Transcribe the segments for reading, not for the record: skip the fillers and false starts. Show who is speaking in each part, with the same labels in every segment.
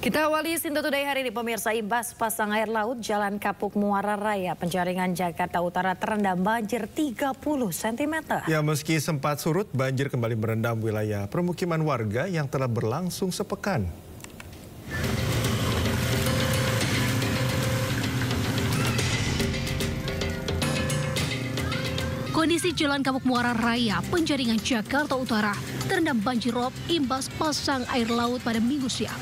Speaker 1: Kita awali Sinto Today hari ini pemirsa, imbas pasang air laut Jalan Kapuk Muara Raya, Penjaringan Jakarta Utara terendam banjir 30 cm.
Speaker 2: Ya, meski sempat surut, banjir kembali merendam wilayah permukiman warga yang telah berlangsung sepekan.
Speaker 3: Kondisi Jalan Kapuk Muara Raya, Penjaringan Jakarta Utara terendam banjir rob imbas pasang air laut pada Minggu siang.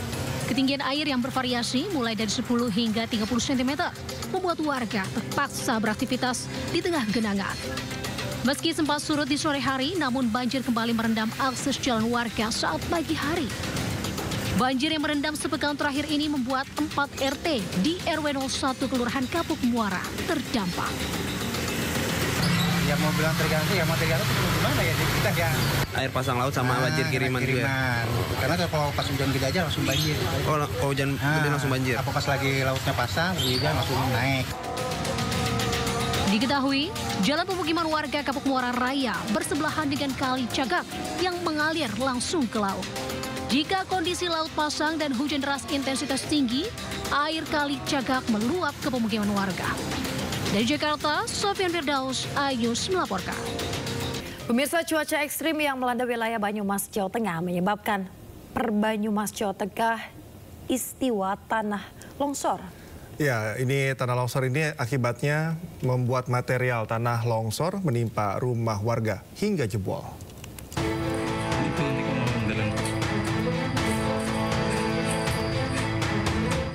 Speaker 3: Ketinggian air yang bervariasi mulai dari 10 hingga 30 cm membuat warga terpaksa beraktivitas di tengah genangan. Meski sempat surut di sore hari, namun banjir kembali merendam akses jalan warga saat pagi hari. Banjir yang merendam sepekan terakhir ini membuat 4 RT di RW 01 Kelurahan Kapuk Muara terdampak.
Speaker 4: Ya mau bilang tergantung gimana ya kita ya.
Speaker 5: Air pasang laut sama banjir kiriman juga.
Speaker 4: Karena kalau pas hujan gede aja langsung banjir.
Speaker 5: Kalau hujan gede langsung banjir.
Speaker 4: Apa pas lagi lautnya pasang, hujan langsung naik.
Speaker 3: Diketahui, jalan pemukiman warga Kapuk Muara Raya bersebelahan dengan Kali Cagak yang mengalir langsung ke laut. Jika kondisi laut pasang dan hujan deras intensitas tinggi, air Kali Cagak meluap ke pemukiman warga. Dari Jakarta, Sofian Firdaus, iNews melaporkan.
Speaker 1: Pemirsa, cuaca ekstrim yang melanda wilayah Banyumas, Jawa Tengah menyebabkan Perbanyumas, Jawa Tengah istiwa tanah longsor.
Speaker 2: Ya, ini tanah longsor ini akibatnya membuat material tanah longsor menimpa rumah warga hingga jebol.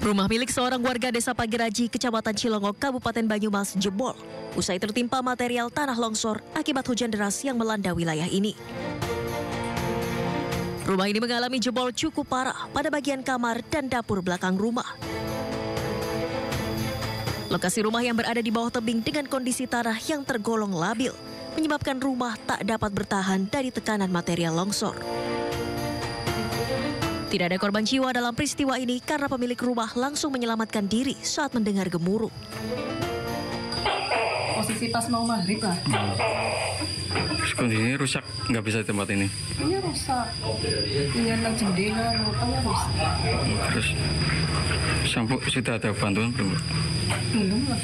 Speaker 6: Rumah milik seorang warga desa Pagiraji, Kecamatan Cilongok, Kabupaten Banyumas jebol usai tertimpa material tanah longsor akibat hujan deras yang melanda wilayah ini. Rumah ini mengalami jebol cukup parah pada bagian kamar dan dapur belakang rumah. Lokasi rumah yang berada di bawah tebing dengan kondisi tanah yang tergolong labil menyebabkan rumah tak dapat bertahan dari tekanan material longsor. Tidak ada korban jiwa dalam peristiwa ini karena pemilik rumah langsung menyelamatkan diri saat mendengar gemuruh.
Speaker 7: Posisi pas mau maghrib lah.
Speaker 8: Kondisinya rusak, nggak bisa di tempat ini?
Speaker 7: Iya rusak. Tinggal jendela, rupanya rusak.
Speaker 8: Terus, sampai sudah ada bantuan belum?
Speaker 7: Belum lah,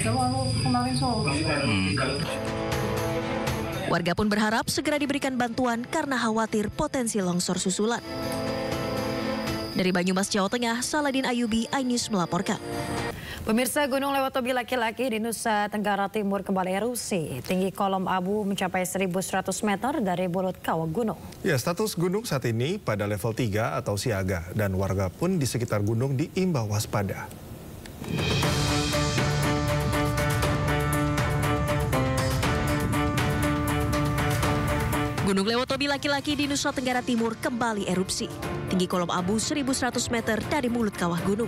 Speaker 7: kalau kemarin sore.
Speaker 6: Warga pun berharap segera diberikan bantuan karena khawatir potensi longsor susulan. Dari Banyumas, Jawa Tengah, Saladin Ayubi, iNews melaporkan.
Speaker 1: Pemirsa, Gunung Lewotobi laki-laki di Nusa Tenggara Timur kembali erupsi. Tinggi kolom abu mencapai 1.100 meter dari mulut kawah gunung.
Speaker 2: Ya, status gunung saat ini pada level 3 atau siaga dan warga pun di sekitar gunung diimbau waspada.
Speaker 6: Gunung Lewotobi laki-laki di Nusa Tenggara Timur kembali erupsi. Tinggi kolom abu 1.100 meter dari mulut kawah gunung.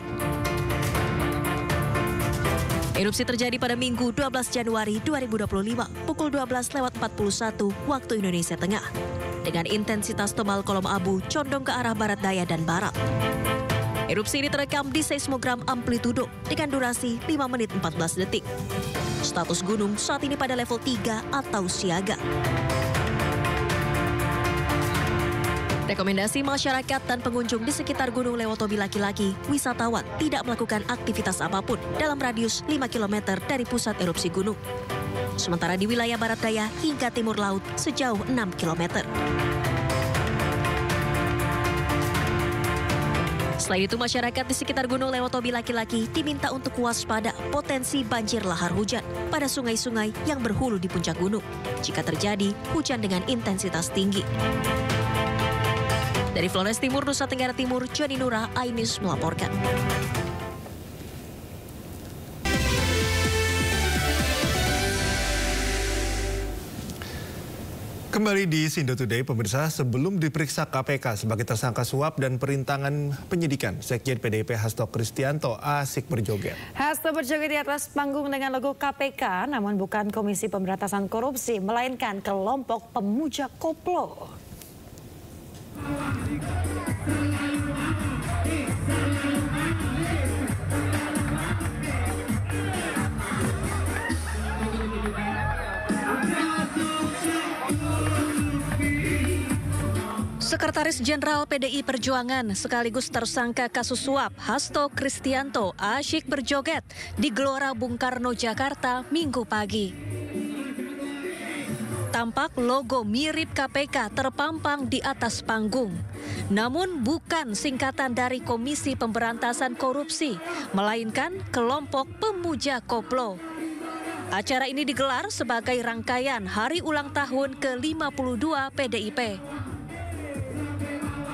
Speaker 6: Erupsi terjadi pada Minggu 12 Januari 2025 pukul 12:41 waktu Indonesia Tengah. Dengan intensitas tebal kolom abu condong ke arah barat daya dan barat. Erupsi ini terekam di seismogram amplitudo dengan durasi 5 menit 14 detik. Status gunung saat ini pada level 3 atau siaga. Rekomendasi masyarakat dan pengunjung di sekitar Gunung Lewotobi laki-laki, wisatawan tidak melakukan aktivitas apapun dalam radius 5 km dari pusat erupsi gunung. Sementara di wilayah barat daya hingga timur laut sejauh 6 km. Selain itu, masyarakat di sekitar Gunung Lewotobi laki-laki diminta untuk waspada potensi banjir lahar hujan pada sungai-sungai yang berhulu di puncak gunung jika terjadi hujan dengan intensitas tinggi. Dari Flores Timur, Nusa Tenggara Timur, Joni Nura, iNews melaporkan.
Speaker 2: Kembali di Sinto Today, pemirsa, sebelum diperiksa KPK sebagai tersangka suap dan perintangan penyidikan, Sekjen PDIP Hasto Kristianto asik berjoget.
Speaker 1: Hasto berjoget di atas panggung dengan logo KPK, namun bukan Komisi Pemberantasan Korupsi, melainkan kelompok pemuja koplo.
Speaker 6: Sekretaris Jenderal PDI Perjuangan sekaligus tersangka kasus suap Hasto Kristianto asyik berjoget di Gelora Bung Karno, Jakarta Minggu pagi. Tampak logo mirip KPK terpampang di atas panggung. Namun bukan singkatan dari Komisi Pemberantasan Korupsi, melainkan kelompok pemuja koplo. Acara ini digelar sebagai rangkaian hari ulang tahun ke-52 PDIP.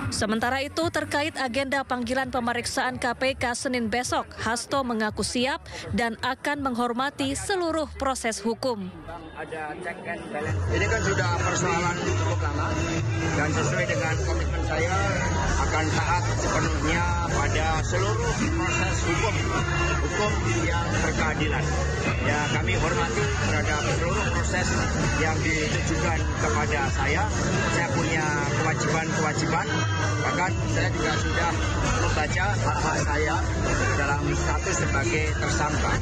Speaker 6: Sementara itu, terkait agenda panggilan pemeriksaan KPK Senin besok, Hasto mengaku siap dan akan menghormati seluruh proses hukum.
Speaker 9: Ada check and balance. Ini kan sudah persoalan cukup lama dan sesuai dengan komitmen saya akan taat sepenuhnya pada seluruh proses hukum yang berkeadilan. Ya, kami hormati terhadap seluruh proses yang ditujukan kepada saya. Saya punya kewajiban. Bahkan saya juga sudah membaca hak-hak saya dalam status sebagai tersangka.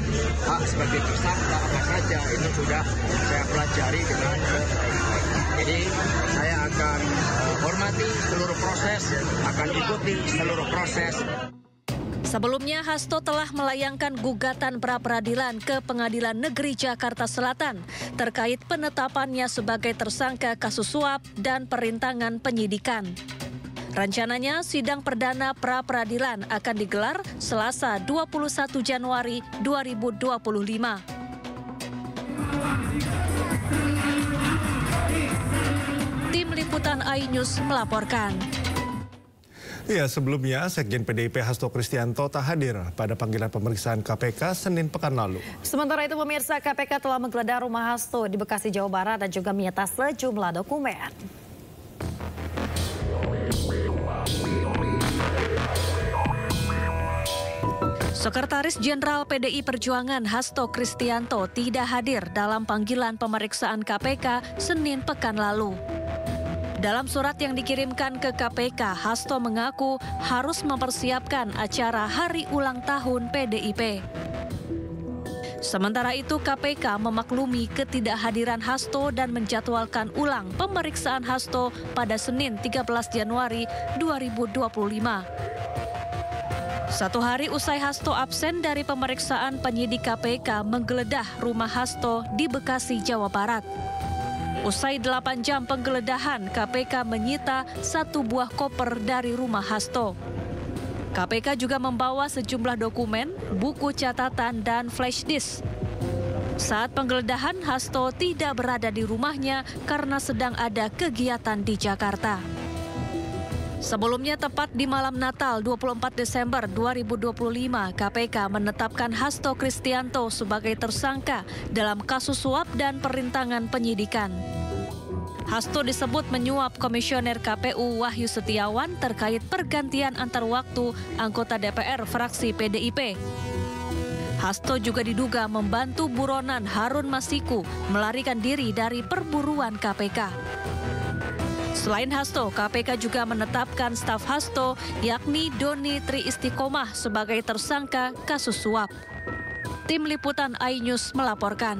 Speaker 9: Hak sebagai tersangka apa saja itu sudah saya pelajari dengan baik. Jadi saya akan hormati seluruh proses, akan ikuti seluruh proses.
Speaker 6: Sebelumnya, Hasto telah melayangkan gugatan pra-peradilan ke Pengadilan Negeri Jakarta Selatan terkait penetapannya sebagai tersangka kasus suap dan perintangan penyidikan. Rencananya sidang perdana pra-peradilan akan digelar Selasa 21 Januari 2025. Tim Liputan iNews melaporkan.
Speaker 2: Ya, sebelumnya Sekjen PDIP Hasto Kristianto tak hadir pada panggilan pemeriksaan KPK Senin pekan lalu.
Speaker 1: Sementara itu, pemirsa, KPK telah menggeledah rumah Hasto di Bekasi, Jawa Barat dan juga menyita sejumlah dokumen.
Speaker 6: Sekretaris Jenderal PDI Perjuangan Hasto Kristianto tidak hadir dalam panggilan pemeriksaan KPK Senin pekan lalu. Dalam surat yang dikirimkan ke KPK, Hasto mengaku harus mempersiapkan acara hari ulang tahun PDIP. Sementara itu, KPK memaklumi ketidakhadiran Hasto dan menjadwalkan ulang pemeriksaan Hasto pada Senin 13 Januari 2025. Satu hari usai Hasto absen dari pemeriksaan, penyidik KPK menggeledah rumah Hasto di Bekasi, Jawa Barat. Usai 8 jam penggeledahan, KPK menyita 1 buah koper dari rumah Hasto. KPK juga membawa sejumlah dokumen, buku catatan, dan flash disk. Saat penggeledahan, Hasto tidak berada di rumahnya karena sedang ada kegiatan di Jakarta. Sebelumnya, tepat di malam Natal 24 Desember 2025, KPK menetapkan Hasto Kristianto sebagai tersangka dalam kasus suap dan perintangan penyidikan. Hasto disebut menyuap Komisioner KPU Wahyu Setiawan terkait pergantian antar waktu anggota DPR fraksi PDIP. Hasto juga diduga membantu buronan Harun Masiku melarikan diri dari perburuan KPK. Selain Hasto, KPK juga menetapkan staf Hasto, yakni Doni Tri Istiqomah sebagai tersangka kasus suap. Tim Liputan iNews melaporkan.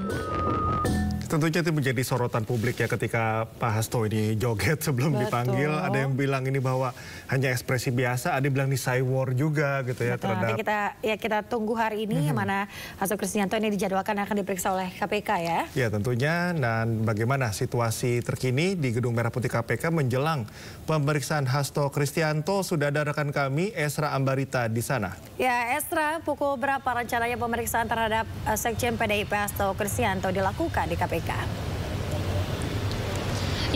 Speaker 2: Tentunya itu menjadi sorotan publik ya ketika Pak Hasto ini joget sebelum dipanggil. Ada yang bilang ini bahwa hanya ekspresi biasa, ada yang bilang ini cywar juga gitu ya.
Speaker 1: Terhadap... Nanti kita tunggu hari ini yang mana Hasto Kristianto ini dijadwalkan akan diperiksa oleh KPK ya. Ya tentunya, dan bagaimana situasi terkini di Gedung Merah Putih KPK menjelang pemeriksaan Hasto Kristianto, sudah ada rekan kami Esra Ambarita di sana. Ya Esra, pukul berapa rencananya pemeriksaan terhadap Sekjen PDIP Hasto Kristianto dilakukan di KPK?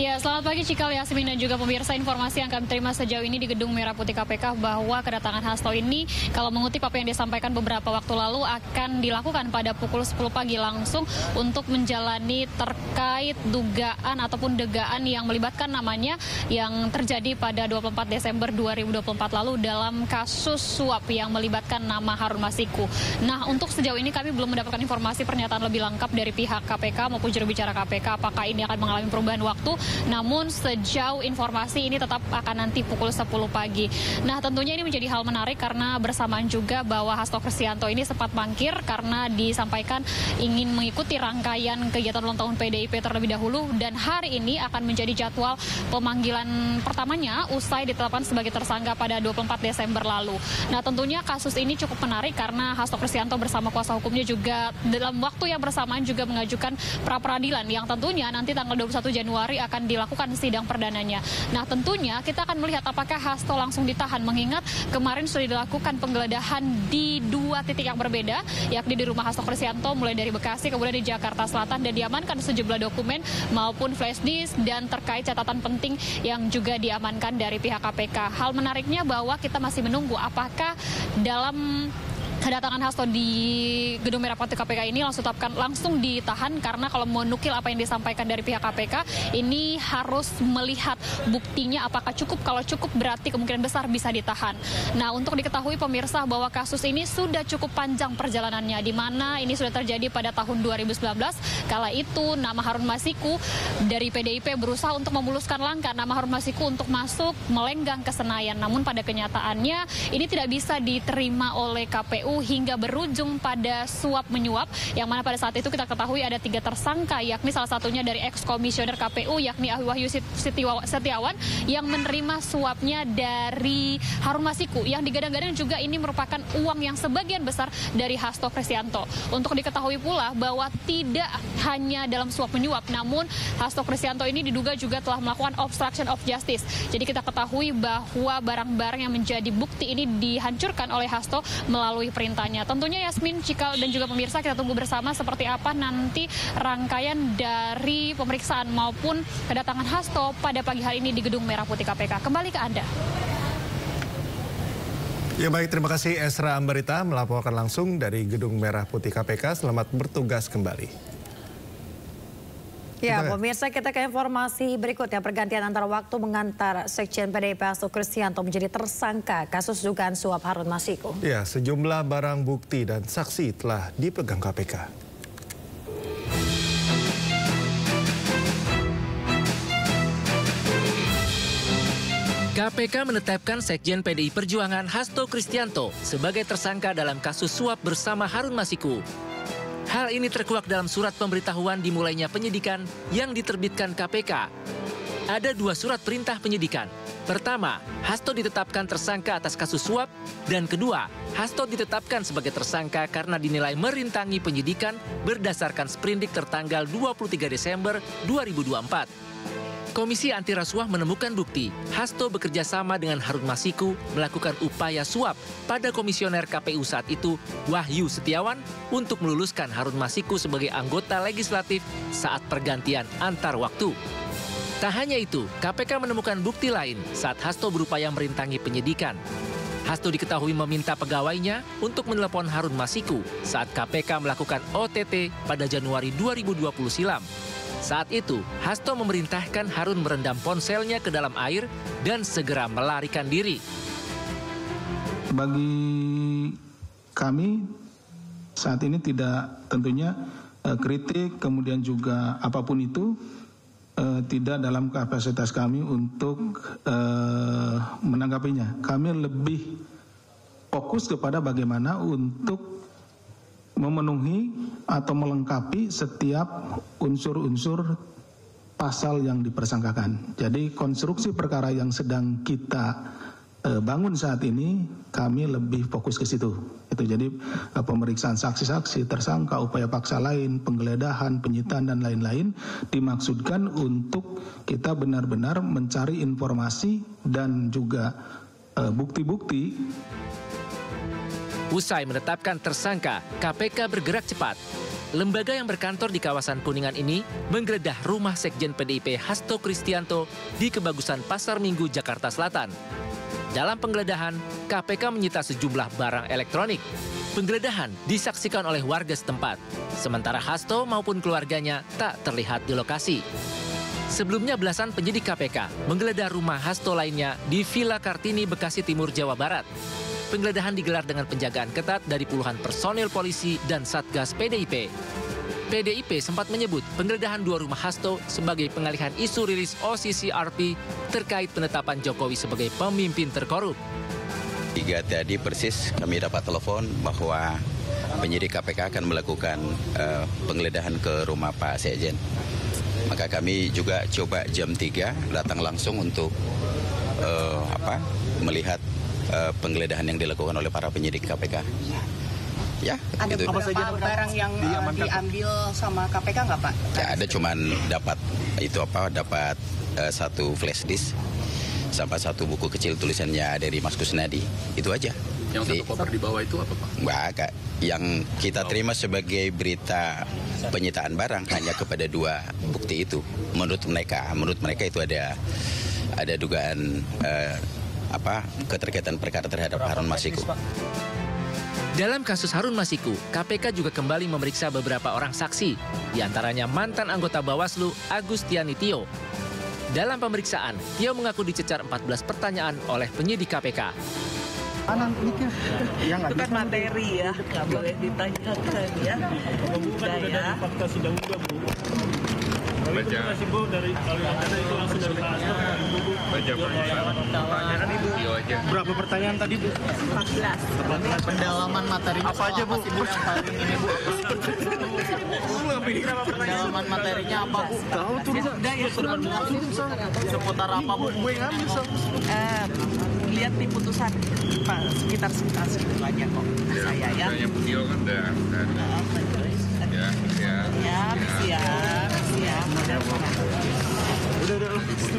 Speaker 10: Ya, selamat pagi Cikal, Yasmin dan juga pemirsa. Informasi yang kami terima sejauh ini di Gedung Merah Putih KPK bahwa kedatangan Hasto ini, kalau mengutip apa yang disampaikan beberapa waktu lalu, akan dilakukan pada pukul 10 pagi langsung untuk menjalani terkait dugaan ataupun degaan yang melibatkan namanya yang terjadi pada 24 Desember 2024 lalu dalam kasus suap yang melibatkan nama Harun Masiku. Nah, untuk sejauh ini kami belum mendapatkan informasi pernyataan lebih lengkap dari pihak KPK maupun juru bicara KPK apakah ini akan mengalami perubahan waktu Namun sejauh informasi ini tetap akan nanti pukul 10 pagi. Nah, tentunya ini menjadi hal menarik karena bersamaan juga bahwa Hasto Kristianto ini sempat mangkir karena disampaikan ingin mengikuti rangkaian kegiatan ulang tahun PDIP terlebih dahulu, dan hari ini akan menjadi jadwal pemanggilan pertamanya usai ditetapkan sebagai tersangka pada 24 Desember lalu. Nah, tentunya kasus ini cukup menarik karena Hasto Kristianto bersama kuasa hukumnya juga dalam waktu yang bersamaan juga mengajukan pra-peradilan yang tentunya nanti tanggal 21 Januari akan dilakukan sidang perdananya. Nah, tentunya kita akan melihat apakah Hasto langsung ditahan, mengingat kemarin sudah dilakukan penggeledahan di 2 titik yang berbeda, yakni di rumah Hasto Kristianto mulai dari Bekasi kemudian di Jakarta Selatan, dan diamankan sejumlah dokumen maupun flash disk dan terkait catatan penting yang juga diamankan dari pihak KPK. Hal menariknya bahwa kita masih menunggu apakah dalam kedatangan Hasto di Gedung Merah Putih KPK ini langsung ditahan, karena kalau menukil apa yang disampaikan dari pihak KPK ini harus melihat buktinya apakah cukup. Kalau cukup berarti kemungkinan besar bisa ditahan. Nah, untuk diketahui pemirsa bahwa kasus ini sudah cukup panjang perjalanannya, di mana ini sudah terjadi pada tahun 2019. Kala itu nama Harun Masiku dari PDIP berusaha untuk memuluskan langkah nama Harun Masiku untuk masuk melenggang ke Senayan. Namun pada kenyataannya ini tidak bisa diterima oleh KPU hingga berujung pada suap menyuap, yang mana pada saat itu kita ketahui ada 3 tersangka, yakni salah satunya dari ex-komisioner KPU yakni Wahyu Setiawan yang menerima suapnya dari Harun Masiku, yang digadang-gadang juga ini merupakan uang yang sebagian besar dari Hasto Kristianto. Untuk diketahui pula bahwa tidak hanya dalam suap menyuap, namun Hasto Kristianto ini diduga juga telah melakukan obstruction of justice. Jadi kita ketahui bahwa barang-barang yang menjadi bukti ini dihancurkan oleh Hasto melalui perintahnya. Tentunya Yasmin, Cikal, dan juga pemirsa, kita tunggu bersama seperti apa nanti rangkaian dari pemeriksaan maupun kedatangan Hasto pada pagi hari ini di Gedung Merah Putih KPK. Kembali ke Anda.
Speaker 2: Ya baik, terima kasih Esra Ambarita melaporkan langsung dari Gedung Merah Putih KPK. Selamat bertugas kembali.
Speaker 1: Ya, pemirsa, kita ke informasi berikutnya. Pergantian antar waktu mengantar Sekjen PDIP Hasto Kristianto menjadi tersangka kasus dugaan suap Harun Masiku.
Speaker 2: Ya, sejumlah barang bukti dan saksi telah dipegang KPK.
Speaker 11: KPK menetapkan Sekjen PDI Perjuangan Hasto Kristianto sebagai tersangka dalam kasus suap bersama Harun Masiku. Hal ini terkuak dalam surat pemberitahuan dimulainya penyidikan yang diterbitkan KPK. Ada 2 surat perintah penyidikan. Pertama, Hasto ditetapkan tersangka atas kasus suap, dan kedua, Hasto ditetapkan sebagai tersangka karena dinilai merintangi penyidikan berdasarkan sprindik tertanggal 23 Desember 2024. Komisi Anti Rasuah menemukan bukti Hasto bekerja sama dengan Harun Masiku melakukan upaya suap pada komisioner KPU saat itu, Wahyu Setiawan, untuk meluluskan Harun Masiku sebagai anggota legislatif saat pergantian antar waktu. Tak hanya itu, KPK menemukan bukti lain saat Hasto berupaya merintangi penyidikan. Hasto diketahui meminta pegawainya untuk menelepon Harun Masiku saat KPK melakukan OTT pada Januari 2020 silam. Saat itu, Hasto memerintahkan Harun merendam ponselnya ke dalam air dan segera melarikan diri.
Speaker 12: Bagi kami saat ini tidak tentunya kritik, kemudian juga apapun itu tidak dalam kapasitas kami untuk menanggapinya. Kami lebih fokus kepada bagaimana untuk memenuhi atau melengkapi setiap unsur-unsur pasal yang dipersangkakan. Jadi konstruksi perkara yang sedang kita bangun saat ini, kami lebih fokus ke situ. Itu jadi pemeriksaan saksi-saksi, tersangka, upaya paksa lain, penggeledahan, penyitaan dan lain-lain dimaksudkan untuk kita benar-benar mencari informasi dan juga bukti-bukti.
Speaker 11: Usai menetapkan tersangka, KPK bergerak cepat. Lembaga yang berkantor di kawasan Kuningan ini menggeledah rumah Sekjen PDIP Hasto Kristianto di Kebagusan Pasar Minggu, Jakarta Selatan. Dalam penggeledahan, KPK menyita sejumlah barang elektronik. Penggeledahan disaksikan oleh warga setempat, sementara Hasto maupun keluarganya tak terlihat di lokasi. Sebelumnya belasan penyidik KPK menggeledah rumah Hasto lainnya di Villa Kartini, Bekasi Timur, Jawa Barat. Penggeledahan digelar dengan penjagaan ketat dari puluhan personil polisi dan Satgas PDIP. PDIP sempat menyebut penggeledahan 2 rumah Hasto sebagai pengalihan isu rilis OCCRP terkait penetapan Jokowi sebagai pemimpin terkorup.
Speaker 13: 3 tadi persis kami dapat telepon bahwa penyidik KPK akan melakukan penggeledahan ke rumah Pak Sekjen. Maka kami juga coba jam 3 datang langsung untuk melihat penggeledahan yang dilakukan oleh para penyidik KPK. Ya,
Speaker 14: ada
Speaker 13: gitu.
Speaker 14: beberapa barang yang diambil sama KPK nggak Pak?
Speaker 13: Ya, ada cuman dapat dapat 1 flash disk sama 1 buku kecil tulisannya dari Mas Kusnadi, itu aja.
Speaker 15: Yang 1 koper di bawah itu apa Pak?
Speaker 13: Enggak, Kak. Yang kita terima sebagai berita penyitaan barang hanya kepada 2 bukti itu. Menurut mereka itu ada dugaan keterkaitan perkara terhadap Harun Masiku.
Speaker 11: Dalam kasus Harun Masiku, KPK juga kembali memeriksa beberapa orang saksi, diantaranya mantan anggota Bawaslu Agustiani Tio. Dalam pemeriksaan, Tio mengaku dicecar 14 pertanyaan oleh penyidik KPK.
Speaker 14: Itu kan materi ya, nggak boleh ditanyakan ya.
Speaker 12: Bukan udah dari fakta sidang juga, Bu. Itu masih Bu dari Kalimantan itu langsung dari Pak Hasto.
Speaker 8: Baca pertanyaan Ibu.
Speaker 12: Berapa pertanyaan tadi, Bu?
Speaker 14: 14. Pendalaman materinya apa aja, Bu? Pendalaman materinya apa, Bu?
Speaker 12: Tahu tuh.
Speaker 14: Udah ya, seputar apa, Bu? Lihat di putusan Pak, sekitar segitu aja kok saya ya.
Speaker 8: Yang beliau kan udah.
Speaker 14: Siap.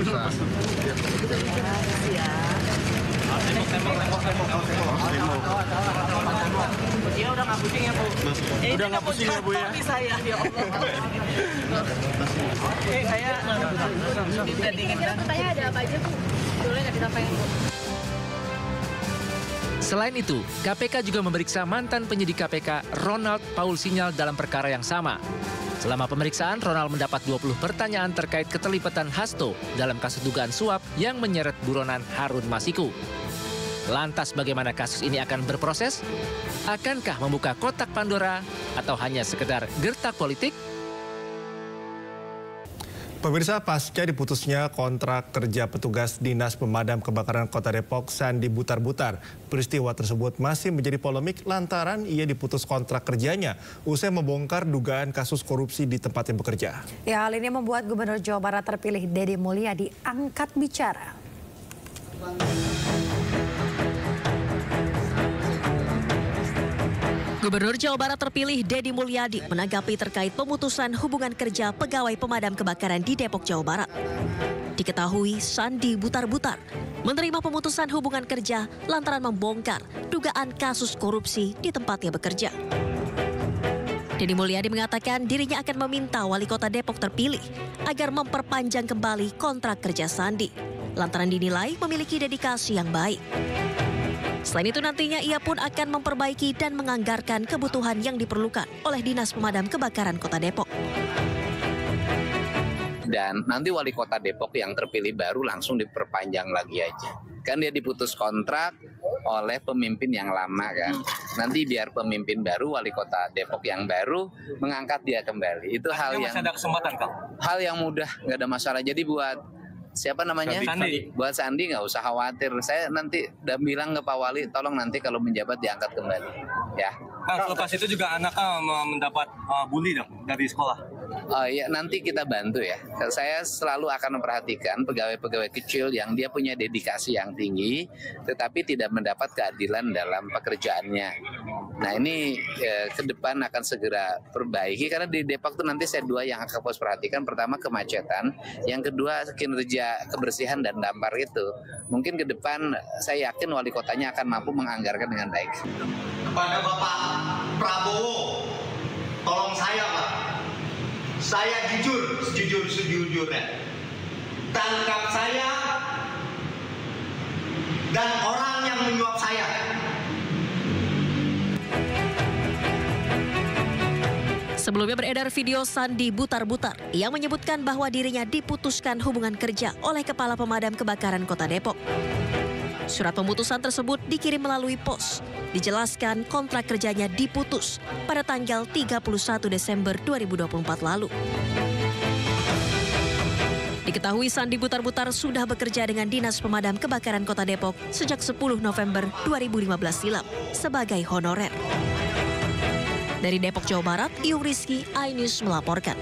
Speaker 14: Udah. Dia udah nggak pusing ya, Bu? Udah nggak pusing ya, Bu ya? Saya, ya Allah. Saya
Speaker 10: kira-kira pertanyaan ada apa aja, Bu? Boleh nggak disampaikan, Bu?
Speaker 11: Selain itu, KPK juga memeriksa mantan penyidik KPK Ronald Paul Sinyal dalam perkara yang sama. Selama pemeriksaan, Ronald mendapat 20 pertanyaan terkait keterlibatan Hasto dalam kasus dugaan suap yang menyeret buronan Harun Masiku. Lantas bagaimana kasus ini akan berproses? Akankah membuka kotak Pandora atau hanya sekedar gertak politik?
Speaker 2: Pemirsa, pasca diputusnya kontrak kerja petugas Dinas Pemadam Kebakaran Kota Depok Sandi Butar-Butar, peristiwa tersebut masih menjadi polemik lantaran ia diputus kontrak kerjanya usai membongkar dugaan kasus korupsi di tempatnya bekerja.
Speaker 1: Ya, hal ini membuat Gubernur Jawa Barat terpilih Deddy Mulyadi angkat bicara.
Speaker 6: Gubernur Jawa Barat terpilih Deddy Mulyadi menanggapi terkait pemutusan hubungan kerja pegawai pemadam kebakaran di Depok, Jawa Barat. Diketahui Sandi Butar-Butar menerima pemutusan hubungan kerja lantaran membongkar dugaan kasus korupsi di tempatnya bekerja. Deddy Mulyadi mengatakan dirinya akan meminta wali kota Depok terpilih agar memperpanjang kembali kontrak kerja Sandi, lantaran dinilai memiliki dedikasi yang baik. Selain itu nantinya ia pun akan memperbaiki dan menganggarkan kebutuhan yang diperlukan oleh Dinas Pemadam Kebakaran Kota Depok.
Speaker 16: Dan nanti wali kota Depok yang terpilih baru langsung diperpanjang lagi aja. Kan dia diputus kontrak oleh pemimpin yang lama kan. Nanti biar pemimpin baru, wali kota Depok yang baru mengangkat dia kembali. Itu hal yang
Speaker 4: masih ada kesempatan, Kang.
Speaker 16: Hal yang mudah, nggak ada masalah. Jadi buat siapa namanya?
Speaker 4: Sandi.
Speaker 16: Buat Sandi nggak usah khawatir. Saya nanti udah bilang ke Pak Wali, tolong nanti kalau menjabat diangkat kembali. Ya.
Speaker 4: Kang, lepas itu juga anaknya mendapat bully dong dari sekolah.
Speaker 16: Oh iya, nanti kita bantu ya. Saya selalu akan memperhatikan pegawai-pegawai kecil yang dia punya dedikasi yang tinggi, tetapi tidak mendapat keadilan dalam pekerjaannya. Nah ini ke depan akan segera perbaiki, karena di Depok tuh nanti saya 2 yang akan fokus perhatikan. Pertama kemacetan, yang kedua kinerja kebersihan dan dampar itu. Mungkin ke depan saya yakin wali kotanya akan mampu menganggarkan dengan baik.
Speaker 9: Kepada Bapak Prabowo, tolong saya Pak, saya sejujurnya, tangkap saya dan orang yang menyuap saya.
Speaker 6: Sebelumnya beredar video Sandi Butar-Butar yang menyebutkan bahwa dirinya diputuskan hubungan kerja oleh Kepala Pemadam Kebakaran Kota Depok. Surat pemutusan tersebut dikirim melalui pos. Dijelaskan kontrak kerjanya diputus pada tanggal 31 Desember 2024 lalu. Diketahui Sandi Butar-Butar sudah bekerja dengan Dinas Pemadam Kebakaran Kota Depok sejak 10 November 2015 silam sebagai honorer. Dari Depok, Jawa Barat, Iyung Rizky, iNews melaporkan.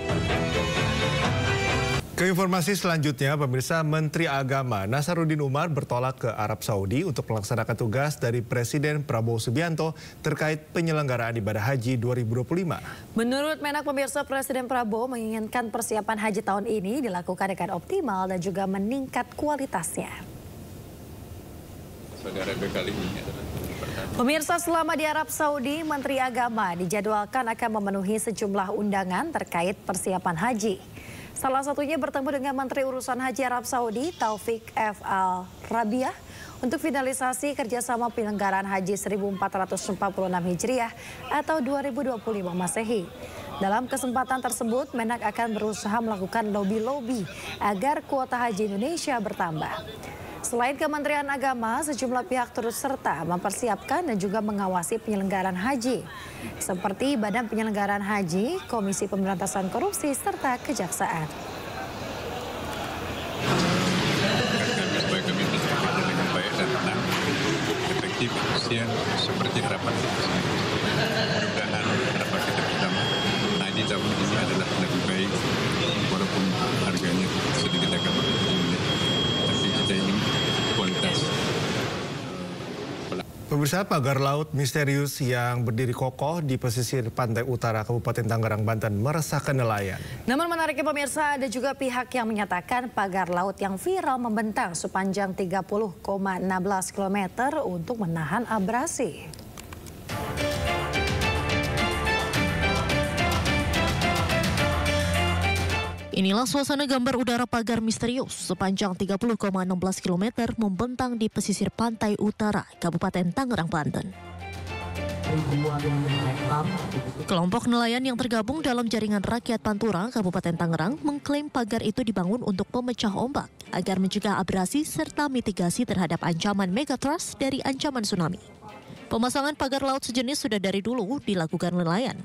Speaker 2: Ke informasi selanjutnya, pemirsa, Menteri Agama Nasaruddin Umar bertolak ke Arab Saudi untuk melaksanakan tugas dari Presiden Prabowo Subianto terkait penyelenggaraan ibadah haji 2025.
Speaker 17: Menurut Menak, pemirsa, Presiden Prabowo menginginkan persiapan haji tahun ini dilakukan dengan optimal dan juga meningkat kualitasnya.
Speaker 8: Saudara kali ini adalah
Speaker 17: pemirsa, selama di Arab Saudi, Menteri Agama dijadwalkan akan memenuhi sejumlah undangan terkait persiapan haji. Salah satunya bertemu dengan Menteri Urusan Haji Arab Saudi, Taufik F. Al-Rabiah, untuk finalisasi kerjasama penyelenggaraan haji 1446 Hijriah atau 2025 Masehi. Dalam kesempatan tersebut, Menak akan berusaha melakukan lobi-lobi agar kuota haji Indonesia bertambah. Selain Kementerian Agama, sejumlah pihak turut serta mempersiapkan dan juga mengawasi penyelenggaraan haji, seperti Badan Penyelenggaraan Haji, Komisi Pemberantasan Korupsi, serta Kejaksaan.
Speaker 8: Supaya kami bisa bekerja dengan baik dan tenang, efektif, efisien, seperti harapan kita. Mudah-mudahan harapan kita bersama, haji tahun ini adalah lebih baik, walaupun harganya sedikit agak berbeda. Tapi kita ingin kualitas.
Speaker 2: Pemirsa, pagar laut misterius yang berdiri kokoh di pesisir pantai utara Kabupaten Tangerang, Banten meresahkan nelayan.
Speaker 17: Namun menariknya, pemirsa, ada juga pihak yang menyatakan pagar laut yang viral membentang sepanjang 30,16 km untuk menahan abrasi.
Speaker 6: Inilah suasana gambar udara pagar misterius sepanjang 30,16 km membentang di pesisir pantai utara Kabupaten Tangerang, Banten. Kelompok nelayan yang tergabung dalam jaringan rakyat Pantura Kabupaten Tangerang mengklaim pagar itu dibangun untuk pemecah ombak agar mencegah abrasi serta mitigasi terhadap ancaman megatrust dari ancaman tsunami. Pemasangan pagar laut sejenis sudah dari dulu dilakukan nelayan.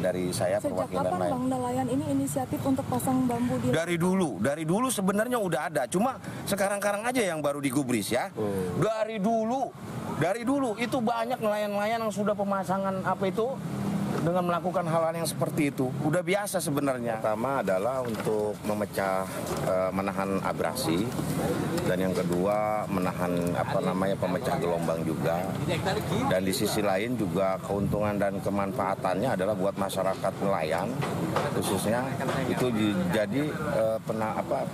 Speaker 18: Dari saya perwakilan
Speaker 19: nelayan. Bang Nelayan ini inisiatif untuk pasang bambu di...
Speaker 18: Dari dulu sebenarnya udah ada, cuma sekarang-karang aja yang baru digubris ya. Dari dulu itu banyak nelayan-nelayan yang sudah pemasangan apa itu dengan melakukan hal-hal yang seperti itu. Udah biasa sebenarnya. Pertama adalah untuk memecah, menahan abrasi, dan yang kedua menahan pemecah gelombang juga. Dan di sisi lain juga keuntungan dan kemanfaatannya adalah buat masyarakat nelayan khususnya itu jadi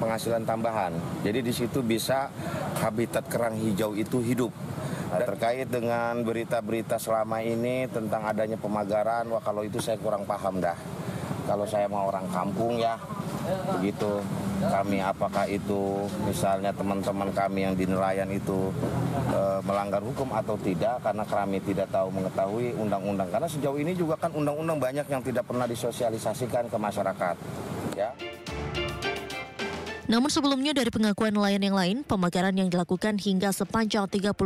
Speaker 18: penghasilan tambahan. Jadi di situ bisa habitat kerang hijau itu hidup. Terkait dengan berita-berita selama ini tentang adanya pemagaran, wah kalau itu saya kurang paham dah. Kalau saya mau orang kampung ya, begitu. Kami apakah itu misalnya teman-teman kami yang di nelayan itu melanggar hukum atau tidak, karena kami tidak tahu mengetahui undang-undang. Karena sejauh ini juga kan undang-undang banyak yang tidak pernah disosialisasikan ke masyarakat. Ya.
Speaker 6: Namun sebelumnya dari pengakuan nelayan yang lain, pemagaran yang dilakukan hingga sepanjang 30,16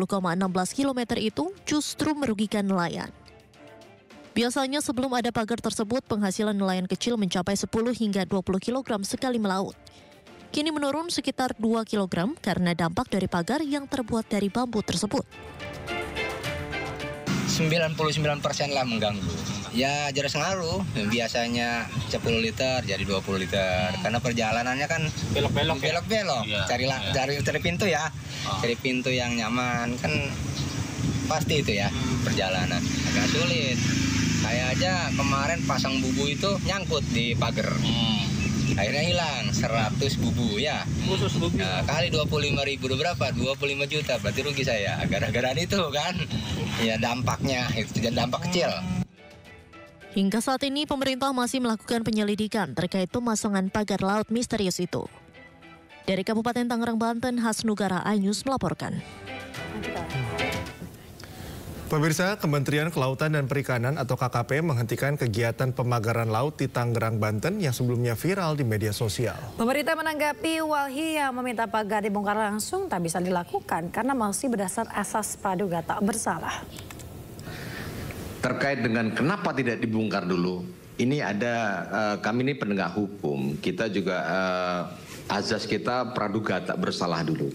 Speaker 6: km itu justru merugikan nelayan. Biasanya sebelum ada pagar tersebut, penghasilan nelayan kecil mencapai 10 hingga 20 kg sekali melaut. Kini menurun sekitar 2 kg karena dampak dari pagar yang terbuat dari bambu tersebut.
Speaker 20: 99% lah mengganggu. Ya jelas ngaruh, biasanya 10 liter jadi 20 liter. Karena perjalanannya kan belok-belok. Iya, cari pintu ya. Cari pintu yang nyaman kan pasti itu ya perjalanan. Agak sulit. Saya aja kemarin pasang bubu itu nyangkut di pagar. Akhirnya hilang 100 bubu ya. Khusus bubu. Nah, kali 25.000 berapa? 25 juta. Berarti rugi saya. Gara-gara itu kan. Ya dampaknya itu dampak kecil.
Speaker 6: Hingga saat ini pemerintah masih melakukan penyelidikan terkait pemasangan pagar laut misterius itu. Dari Kabupaten Tangerang, Banten, Hasnugara, iNews melaporkan.
Speaker 2: Pemirsa, Kementerian Kelautan dan Perikanan atau KKP menghentikan kegiatan pemagaran laut di Tangerang, Banten yang sebelumnya viral di media sosial.
Speaker 17: Pemerintah menanggapi Walhi yang meminta pagar dibongkar langsung tak bisa dilakukan karena masih berdasar asas praduga tak bersalah.
Speaker 21: Terkait dengan kenapa tidak dibongkar dulu, ini ada kami ini penegak hukum, kita juga azas kita praduga tak bersalah dulu.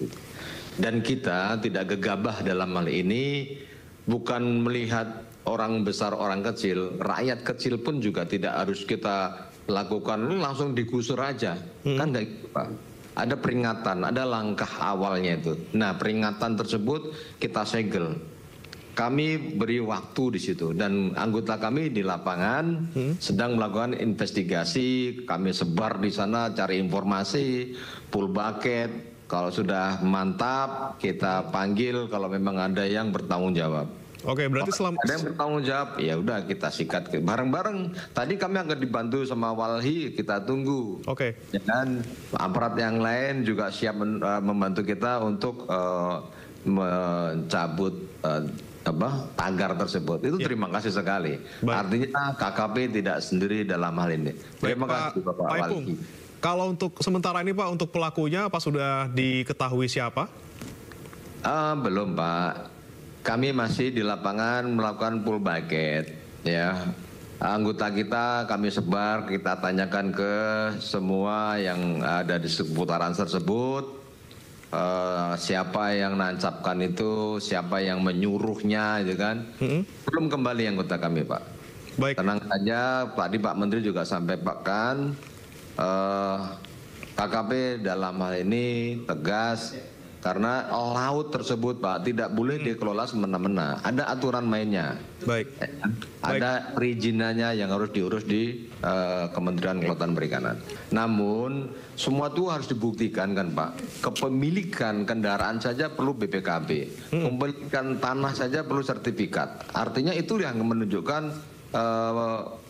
Speaker 21: Dan kita tidak gegabah dalam hal ini. Bukan melihat orang besar, orang kecil, rakyat kecil pun juga tidak harus kita lakukan langsung digusur aja. Kan nggak gitu, Pak. Ada peringatan, ada langkah awalnya itu. Nah, peringatan tersebut kita segel. Kami beri waktu di situ dan anggota kami di lapangan sedang melakukan investigasi. Kami sebar di sana cari informasi, pull bucket. Kalau sudah mantap, kita panggil kalau memang ada yang bertanggung jawab.
Speaker 2: Oke, berarti selama
Speaker 21: ada yang bertanggung jawab, ya udah kita sikat bareng-bareng. Tadi kami akan dibantu sama Walhi, kita tunggu.
Speaker 2: Oke.
Speaker 21: Dan aparat yang lain juga siap membantu kita untuk mencabut pagar tersebut. Itu terima kasih sekali. Artinya KKP tidak sendiri dalam hal ini. Terima kasih Bapak Walhi.
Speaker 2: Kalau untuk sementara ini Pak, untuk pelakunya apa sudah diketahui siapa?
Speaker 21: Belum Pak. Kami masih di lapangan melakukan pull bucket. Ya, anggota kita kami sebar, kita tanyakan ke semua yang ada di seputaran tersebut. Siapa yang nancapkan itu, siapa yang menyuruhnya, gitu kan? Belum kembali anggota kami Pak.
Speaker 2: Baik.
Speaker 21: Tenang saja, tadi Pak Menteri juga sampaikan. KKP dalam hal ini tegas karena laut tersebut Pak tidak boleh dikelola semena-mena. Ada aturan mainnya.
Speaker 2: Baik.
Speaker 21: Ada perizinannya yang harus diurus di Kementerian Kelautan Perikanan. Namun semua itu harus dibuktikan kan Pak. Kepemilikan kendaraan saja perlu BPKB. Kepemilikan tanah saja perlu sertifikat. Artinya itu yang menunjukkan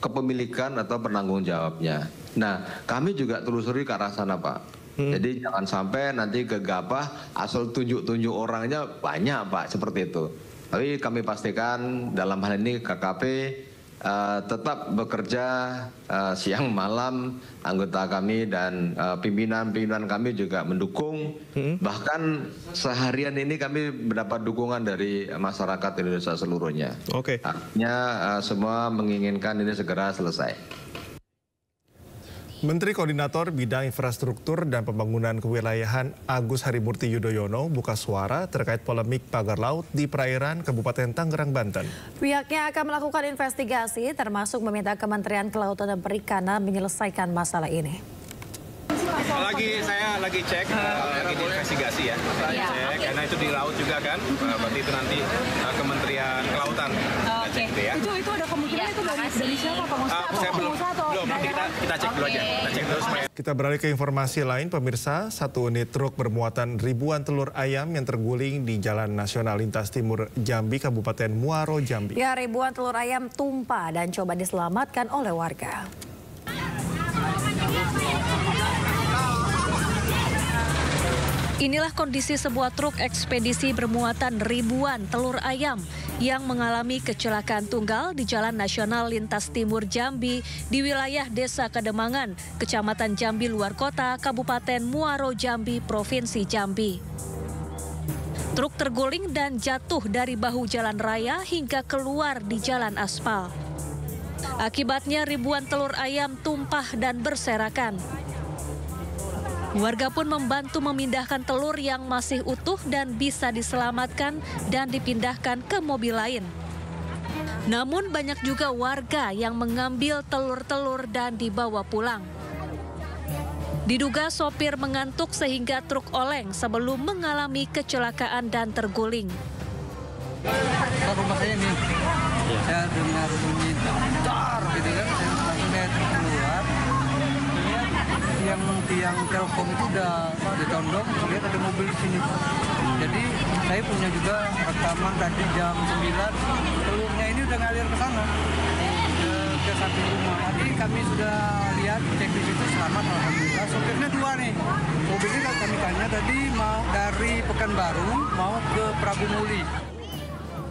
Speaker 21: kepemilikan atau penanggung jawabnya. Nah, kami juga telusuri ke arah sana Pak. Jadi jangan sampai nanti gegabah asal tunjuk-tunjuk orangnya banyak Pak, seperti itu. Tapi kami pastikan dalam hal ini KKP tetap bekerja siang malam, anggota kami dan pimpinan-pimpinan kami juga mendukung. Bahkan seharian ini kami mendapat dukungan dari masyarakat Indonesia seluruhnya.
Speaker 2: Oke.
Speaker 21: Artinya semua menginginkan ini segera selesai.
Speaker 2: Menteri Koordinator Bidang Infrastruktur dan Pembangunan Kewilayahan Agus Harimurti Yudhoyono buka suara terkait polemik pagar laut di perairan Kabupaten Tangerang, Banten.
Speaker 17: Pihaknya akan melakukan investigasi termasuk meminta Kementerian Kelautan dan Perikanan menyelesaikan masalah ini.
Speaker 22: Saya lagi cek, lagi investigasi ya. Cek, karena itu di laut juga kan, berarti itu nanti Kementerian Kelautan. Cek itu ya.
Speaker 19: Itu ada kemungkinan itu dari siapa Pak?
Speaker 22: Saya belum, nanti kita cek dulu aja. Kita cek terus.
Speaker 2: Kita beralih ke informasi lain, pemirsa. Satu unit truk bermuatan ribuan telur ayam yang terguling di Jalan Nasional Lintas Timur Jambi, Kabupaten Muaro, Jambi.
Speaker 17: Ya, ribuan telur ayam tumpah dan coba diselamatkan oleh warga.
Speaker 6: Inilah kondisi sebuah truk ekspedisi bermuatan ribuan telur ayam yang mengalami kecelakaan tunggal di Jalan Nasional Lintas Timur Jambi di wilayah Desa Kademangan, Kecamatan Jambi Luar Kota, Kabupaten Muaro Jambi, Provinsi Jambi. Truk terguling dan jatuh dari bahu jalan raya hingga keluar di jalan aspal. Akibatnya ribuan telur ayam tumpah dan berserakan. Warga pun membantu memindahkan telur yang masih utuh dan bisa diselamatkan dan dipindahkan ke mobil lain. Namun banyak juga warga yang mengambil telur-telur dan dibawa pulang. Diduga sopir mengantuk sehingga truk oleng sebelum mengalami kecelakaan dan terguling.
Speaker 23: Rumah saya ini, saya dengar bunyi dar gitu kan, saya keluar. Tiang Telkom itu udah ditondong, lihat ada mobil di sini. Jadi saya punya juga rekaman tadi jam 9, telurnya ini udah ngalir ke sana, ke samping rumah. Tadi kami sudah lihat, cek di situ selamat alhamdulillah. Sopirnya 2 nih. Mobilnya kami tanya tadi mau dari Pekanbaru mau ke Prabu Muli.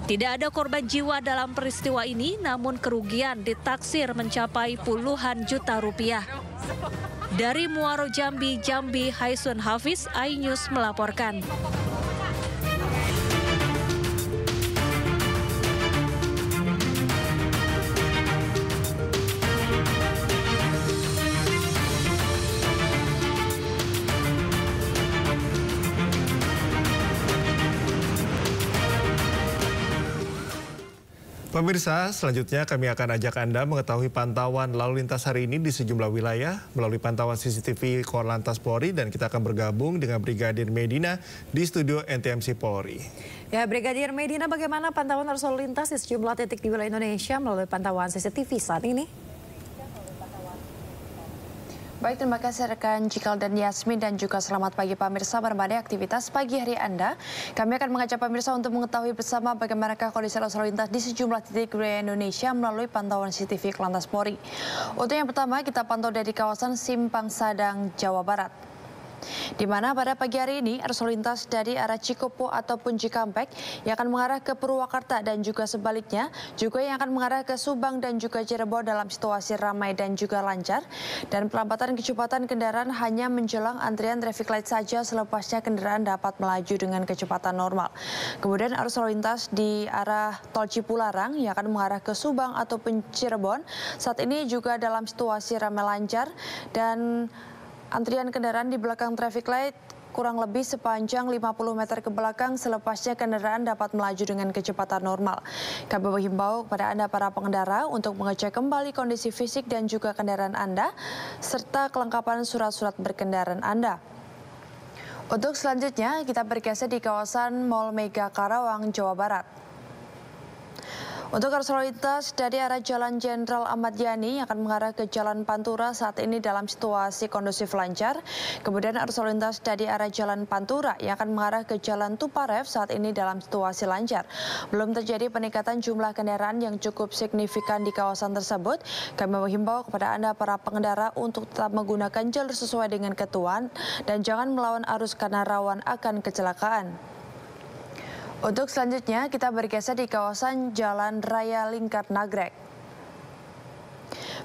Speaker 6: Tidak ada korban jiwa dalam peristiwa ini, namun kerugian ditaksir mencapai puluhan juta rupiah. Dari Muaro Jambi, Haisun Hafiz, iNews melaporkan.
Speaker 2: Pemirsa, selanjutnya kami akan ajak Anda mengetahui pantauan lalu lintas hari ini di sejumlah wilayah melalui pantauan CCTV Korlantas Polri, dan kita akan bergabung dengan Brigadir Medina di studio NTMC Polri.
Speaker 17: Ya, Brigadir Medina, bagaimana pantauan arus lalu lintas di sejumlah titik di wilayah Indonesia melalui pantauan CCTV saat ini?
Speaker 3: Baik, terima kasih rekan Cikal dan Yasmin, dan juga selamat pagi pemirsa. Berbagai aktivitas pagi hari Anda, kami akan mengajak pemirsa untuk mengetahui bersama bagaimanakah kondisi arus lalu lintas di sejumlah titik wilayah Indonesia melalui pantauan CCTV Korlantas Polri. Untuk yang pertama, kita pantau dari kawasan Simpang Sadang, Jawa Barat. Di mana pada pagi hari ini arus lalu lintas dari arah Cikopo ataupun Cikampek yang akan mengarah ke Purwakarta dan juga sebaliknya, juga yang akan mengarah ke Subang dan juga Cirebon dalam situasi ramai dan juga lancar, dan pelambatan kecepatan kendaraan hanya menjelang antrian traffic light saja, selepasnya kendaraan dapat melaju dengan kecepatan normal. Kemudian arus lalu lintas di arah Tol Cipularang yang akan mengarah ke Subang ataupun Cirebon saat ini juga dalam situasi ramai lancar, dan antrian kendaraan di belakang traffic light kurang lebih sepanjang 50 meter ke belakang, selepasnya kendaraan dapat melaju dengan kecepatan normal. Kami menghimbau kepada Anda para pengendara untuk mengecek kembali kondisi fisik dan juga kendaraan Anda, serta kelengkapan surat-surat berkendaraan Anda. Untuk selanjutnya, kita bergeser di kawasan Mall Mega Karawang, Jawa Barat. Untuk arus lalu lintas dari arah Jalan Jenderal Ahmad Yani yang akan mengarah ke Jalan Pantura saat ini dalam situasi kondusif lancar. Kemudian arus lalu lintas dari arah Jalan Pantura yang akan mengarah ke Jalan Tuparef saat ini dalam situasi lancar. Belum terjadi peningkatan jumlah kendaraan yang cukup signifikan di kawasan tersebut. Kami menghimbau kepada Anda para pengendara untuk tetap menggunakan jalur sesuai dengan ketentuan dan jangan melawan arus karena rawan akan kecelakaan. Untuk selanjutnya, kita bergeser di kawasan Jalan Raya Lingkar Nagrek.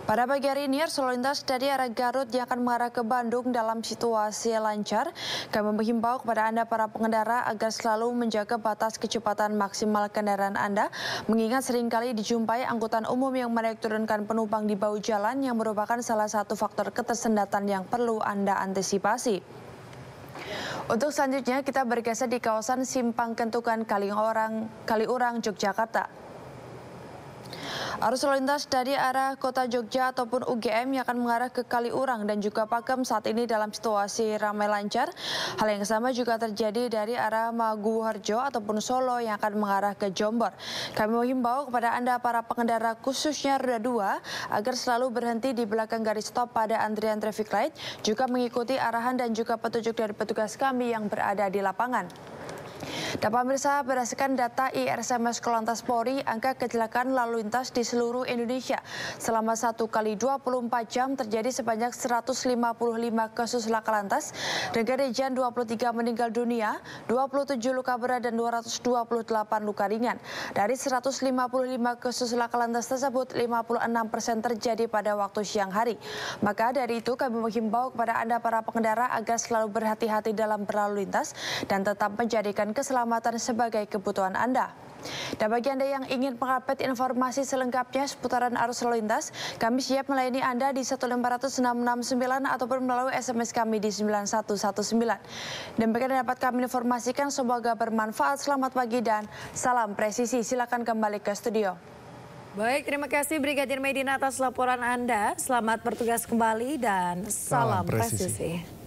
Speaker 3: Pada pagi hari ini, arus lalu lintas dari arah Garut yang akan mengarah ke Bandung dalam situasi lancar. Kami menghimbau kepada Anda para pengendara agar selalu menjaga batas kecepatan maksimal kendaraan Anda, mengingat seringkali dijumpai angkutan umum yang menaik turunkan penumpang di bahu jalan yang merupakan salah satu faktor ketersendatan yang perlu Anda antisipasi. Untuk selanjutnya, kita bergeser di kawasan Simpang Kentukan Kaliurang, Yogyakarta. Arus lalu lintas dari arah Kota Jogja ataupun UGM yang akan mengarah ke Kaliurang dan juga Pakem saat ini dalam situasi ramai lancar. Hal yang sama juga terjadi dari arah Maguwoharjo ataupun Solo yang akan mengarah ke Jombor. Kami menghimbau kepada Anda para pengendara khususnya roda 2 agar selalu berhenti di belakang garis stop pada antrian traffic light, juga mengikuti arahan dan juga petunjuk dari petugas kami yang berada di lapangan. Dan pemirsa, berdasarkan data IRSMS Korlantas Polri, angka kecelakaan lalu lintas di seluruh Indonesia selama 1 kali 24 jam terjadi sebanyak 155 kasus laka lantas dengan rincian 23 meninggal dunia, 27 luka berat dan 228 luka ringan. Dari 155 kasus laka lantas tersebut, 56% terjadi pada waktu siang hari. Maka dari itu kami menghimbau kepada Anda para pengendara agar selalu berhati-hati dalam berlalu lintas dan tetap menjadikan keselamatan sebagai kebutuhan Anda. Dan bagi Anda yang ingin mengupdate informasi selengkapnya seputaran arus lalu lintas, kami siap melayani Anda di 1540669 ataupun melalui SMS kami di 9119. Dan bagi Anda dapat kami informasikan, semoga bermanfaat. Selamat pagi dan salam presisi. Silakan kembali ke studio.
Speaker 17: Baik, terima kasih Brigadir Medina atas laporan Anda. Selamat bertugas kembali dan salam presisi.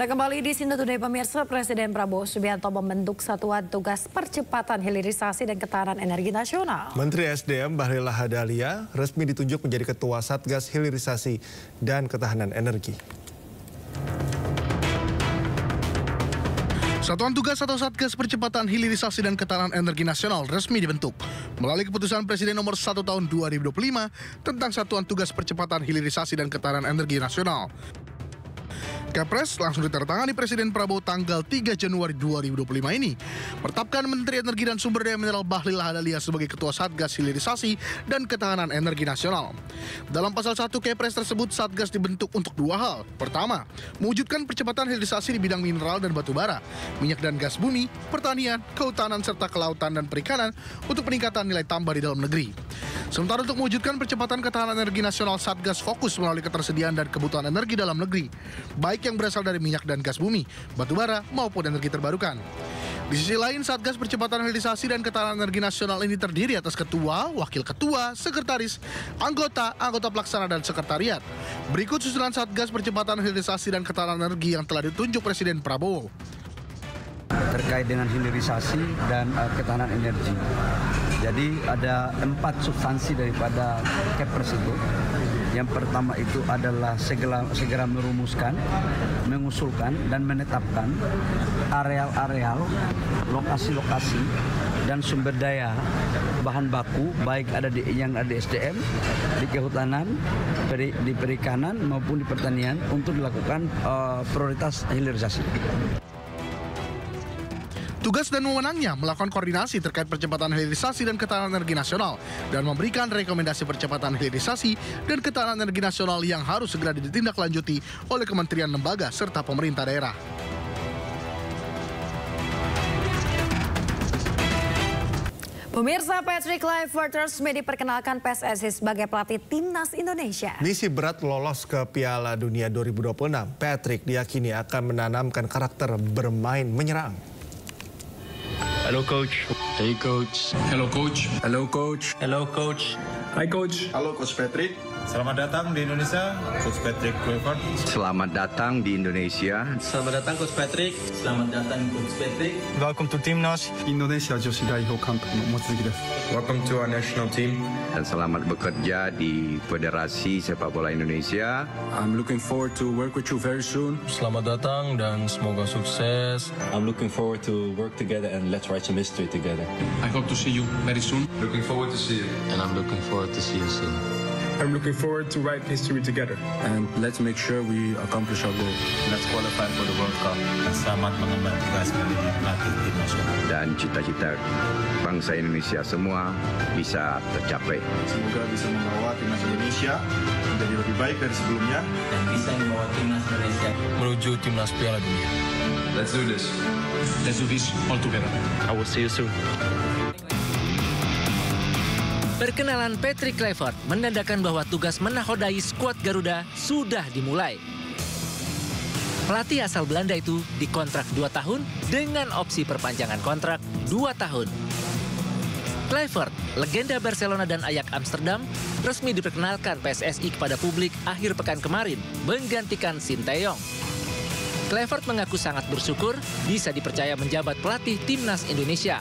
Speaker 17: Anda kembali di Sindo Today pemirsa. Presiden Prabowo Subianto membentuk Satuan Tugas Percepatan Hilirisasi dan Ketahanan Energi Nasional. Menteri SDM Bahlil Lahadalia resmi ditunjuk menjadi Ketua Satgas Hilirisasi dan Ketahanan Energi.
Speaker 5: Satuan Tugas atau Satgas Percepatan Hilirisasi dan Ketahanan Energi Nasional resmi dibentuk melalui keputusan Presiden nomor 1 tahun 2025 tentang Satuan Tugas Percepatan Hilirisasi dan Ketahanan Energi Nasional. Kepres langsung ditandatangani Presiden Prabowo tanggal 3 Januari 2025 ini. Menetapkan Menteri Energi dan Sumber Daya Mineral Bahlil Lahadalia sebagai Ketua Satgas Hilirisasi dan Ketahanan Energi Nasional. Dalam pasal 1 Kepres tersebut, Satgas dibentuk untuk dua hal. Pertama, mewujudkan percepatan hilirisasi di bidang mineral dan batu bara, minyak dan gas bumi, pertanian, kehutanan, serta kelautan dan perikanan untuk peningkatan nilai tambah di dalam negeri. Sementara untuk mewujudkan percepatan ketahanan energi nasional, Satgas fokus melalui ketersediaan dan kebutuhan energi dalam negeri, baik yang berasal dari minyak dan gas bumi, batu bara, maupun energi terbarukan. Di sisi lain, Satgas Percepatan Hilirisasi dan Ketahanan Energi Nasional ini terdiri atas ketua, wakil ketua, sekretaris, anggota pelaksana, dan sekretariat. Berikut susunan Satgas Percepatan Hilirisasi dan Ketahanan Energi yang telah ditunjuk Presiden Prabowo.
Speaker 7: Terkait dengan hilirisasi dan ketahanan energi. Jadi ada 4 substansi daripada Kepres itu. Yang pertama itu adalah segera merumuskan, mengusulkan dan menetapkan areal-areal, lokasi-lokasi dan sumber daya bahan baku baik ada yang ada di SDM, di kehutanan, di perikanan maupun di pertanian untuk dilakukan prioritas hilirisasi.
Speaker 5: Tugas dan wewenangnya melakukan koordinasi terkait percepatan hilirisasi dan ketahanan energi nasional dan memberikan rekomendasi percepatan hilirisasi dan ketahanan energi nasional yang harus segera ditindaklanjuti oleh kementerian lembaga serta pemerintah daerah.
Speaker 17: Pemirsa, Patrick Kluivert resmi diperkenalkan PSSI sebagai pelatih Timnas Indonesia.
Speaker 1: Misi berat lolos ke Piala Dunia 2026. Patrick diyakini akan menanamkan karakter bermain menyerang.
Speaker 15: Hello coach. Hey coach. Hello coach. Hello coach. Hello coach. Hi coach.
Speaker 24: Halo Coach Patrick.
Speaker 25: Selamat datang di Indonesia, Coach Patrick Kluivert.
Speaker 21: Selamat datang di Indonesia.
Speaker 25: Selamat datang Coach Patrick. Selamat datang Coach Patrick.
Speaker 24: Welcome to Timnas Indonesia Joshi Daiho Kamp Motsuki desu.
Speaker 25: Welcome to our national team.
Speaker 21: Dan selamat bekerja di Federasi Sepak Bola Indonesia.
Speaker 15: I'm looking forward to work with you very soon. Selamat datang dan semoga sukses. I'm looking forward to work together and let's write some history together.
Speaker 25: I hope to see you very soon.
Speaker 15: Looking forward to see you. And I'm looking forward to see you soon.
Speaker 24: I'm looking forward to write history together.
Speaker 15: And let's make sure we accomplish our goal.
Speaker 25: Let's qualify for the World Cup. Selamat mengemban tugas menjadi pelatih tim nasional.
Speaker 21: Dan cita-cita bangsa Indonesia semua bisa tercapai.
Speaker 24: Semoga bisa membawa Timnas Indonesia menjadi lebih baik dari sebelumnya.
Speaker 25: Dan bisa membawa Timnas Indonesia
Speaker 15: menuju Timnas Piala Dunia.
Speaker 25: Let's do this. Let's do this all together.
Speaker 15: I will see you soon.
Speaker 11: Perkenalan Patrick Kluivert menandakan bahwa tugas menakodai skuad Garuda sudah dimulai. Pelatih asal Belanda itu dikontrak 2 tahun dengan opsi perpanjangan kontrak 2 tahun. Kluivert, legenda Barcelona dan Ajax Amsterdam, resmi diperkenalkan PSSI kepada publik akhir pekan kemarin menggantikan Sinteyong. Kluivert mengaku sangat bersyukur bisa dipercaya menjabat pelatih Timnas Indonesia.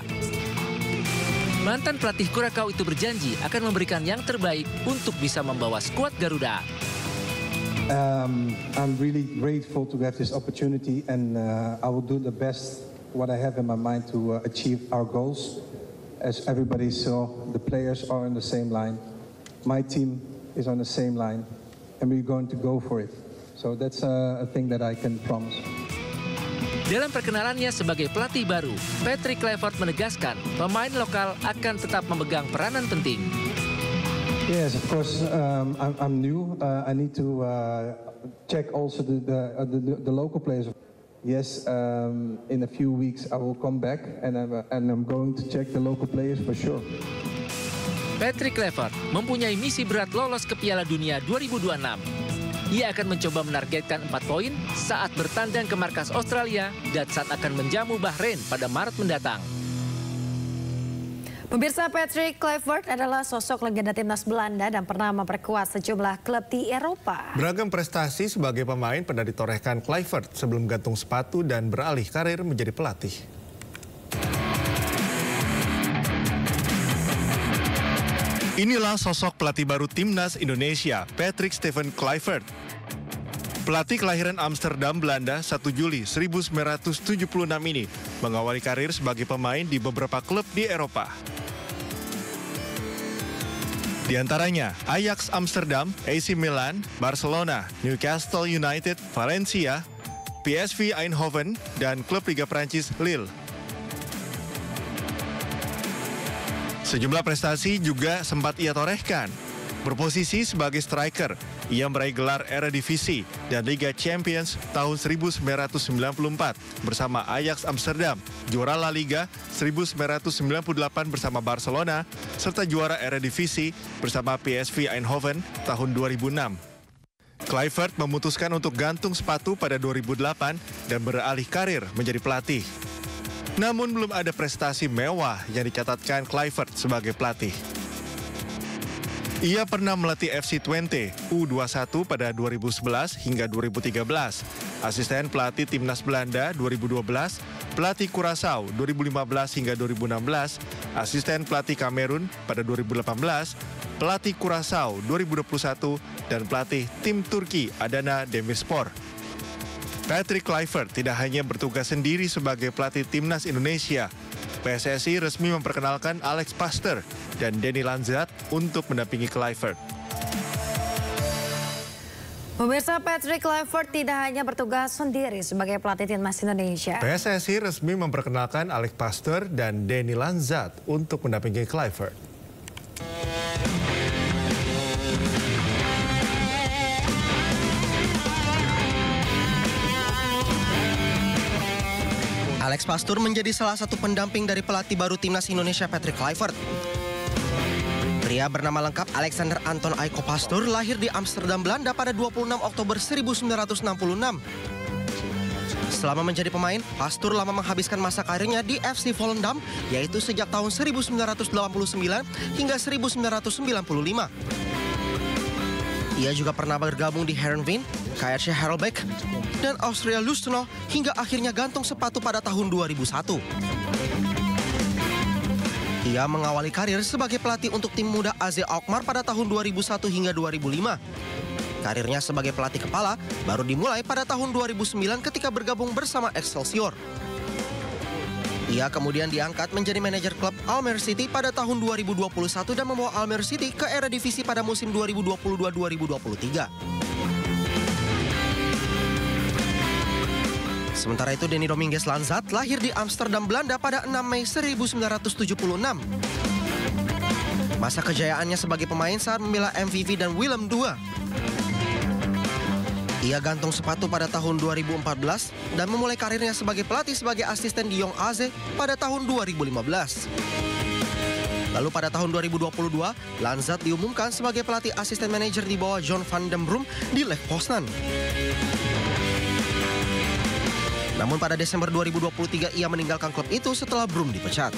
Speaker 11: Mantan pelatih Kurakau itu berjanji akan memberikan yang terbaik untuk bisa membawa skuad Garuda.
Speaker 26: I'm really grateful to have this opportunity and I will do the best what I have in my mind to achieve our goals. As everybody saw, the players are on the same line. My team is on the same line and we're going to go for it. So that's a thing that I can promise.
Speaker 11: Dalam perkenalannya sebagai pelatih baru, Patrick Kluivert menegaskan pemain lokal akan tetap memegang peranan penting.
Speaker 26: Yes, of course. I'm new. I need to check also the local players. Yes, in a few weeks I will come back and I'm going to check the local players for sure.
Speaker 11: Patrick Kluivert mempunyai misi berat lolos ke Piala Dunia 2026. Ia akan mencoba menargetkan 4 poin saat bertandang ke markas Australia dan saat akan menjamu Bahrain pada Maret mendatang.
Speaker 17: Pemirsa, Patrick Kluivert adalah sosok legenda timnas Belanda dan pernah memperkuat sejumlah klub di Eropa.
Speaker 2: Beragam prestasi sebagai pemain pernah ditorehkan Kluivert sebelum gantung sepatu dan beralih karir menjadi pelatih. Inilah sosok pelatih baru timnas Indonesia, Patrick Stephen Kluivert. Pelatih kelahiran Amsterdam, Belanda 1 Juli 1976 ini mengawali karir sebagai pemain di beberapa klub di Eropa. Di antaranya Ajax Amsterdam, AC Milan, Barcelona, Newcastle United, Valencia, PSV Eindhoven, dan klub Liga Prancis Lille. Sejumlah prestasi juga sempat ia torehkan. Berposisi sebagai striker, ia meraih gelar Eredivisie dan Liga Champions tahun 1994 bersama Ajax Amsterdam, juara La Liga 1998 bersama Barcelona, serta juara Eredivisie bersama PSV Eindhoven tahun 2006. Kluivert memutuskan untuk gantung sepatu pada 2008 dan beralih karir menjadi pelatih. Namun belum ada prestasi mewah yang dicatatkan Kluivert sebagai pelatih. Ia pernah melatih FC Twente U21 pada 2011 hingga 2013, asisten pelatih Timnas Belanda 2012, pelatih Curaçao 2015 hingga 2016, asisten pelatih Kamerun pada 2018, pelatih Curaçao 2021, dan pelatih tim Turki Adana Demirspor. Patrick Kluivert tidak hanya bertugas sendiri sebagai pelatih Timnas Indonesia. PSSI resmi memperkenalkan Alex Pastoor dan Denny Lanzat untuk mendampingi Kluivert.
Speaker 17: Pemirsa, Patrick Kluivert tidak hanya bertugas sendiri sebagai pelatih Timnas Indonesia.
Speaker 2: PSSI resmi memperkenalkan Alex Pastoor dan Denny Lanzat untuk mendampingi Kluivert.
Speaker 4: Alex Pastoor menjadi salah satu pendamping dari pelatih baru Timnas Indonesia Patrick Kluivert. Pria bernama lengkap Alexander Anton Aiko Pastoor lahir di Amsterdam, Belanda pada 26 Oktober 1966. Selama menjadi pemain, Pastoor lama menghabiskan masa karirnya di FC Volendam, yaitu sejak tahun 1989 hingga 1995. Ia juga pernah bergabung di Heerenveen, KRC Harelbeke, dan Austria Lustenau hingga akhirnya gantung sepatu pada tahun 2001. Ia mengawali karir sebagai pelatih untuk tim muda AZ Alkmaar pada tahun 2001 hingga 2005. Karirnya sebagai pelatih kepala baru dimulai pada tahun 2009 ketika bergabung bersama Excelsior. Ia kemudian diangkat menjadi manajer klub Almere City pada tahun 2021 dan membawa Almere City ke Eredivisie pada musim 2022-2023. Sementara itu, Denny Dominguez Lanzat lahir di Amsterdam, Belanda pada 6 Mei 1976. Masa kejayaannya sebagai pemain saat membela MVV dan Willem II. Ia gantung sepatu pada tahun 2014 dan memulai karirnya sebagai pelatih sebagai asisten di Jong AZ pada tahun 2015. Lalu pada tahun 2022, Lanzat diumumkan sebagai pelatih asisten manajer di bawah John van den Brom di Lech Poznan. Namun pada Desember 2023 ia meninggalkan klub itu setelah Brom dipecat.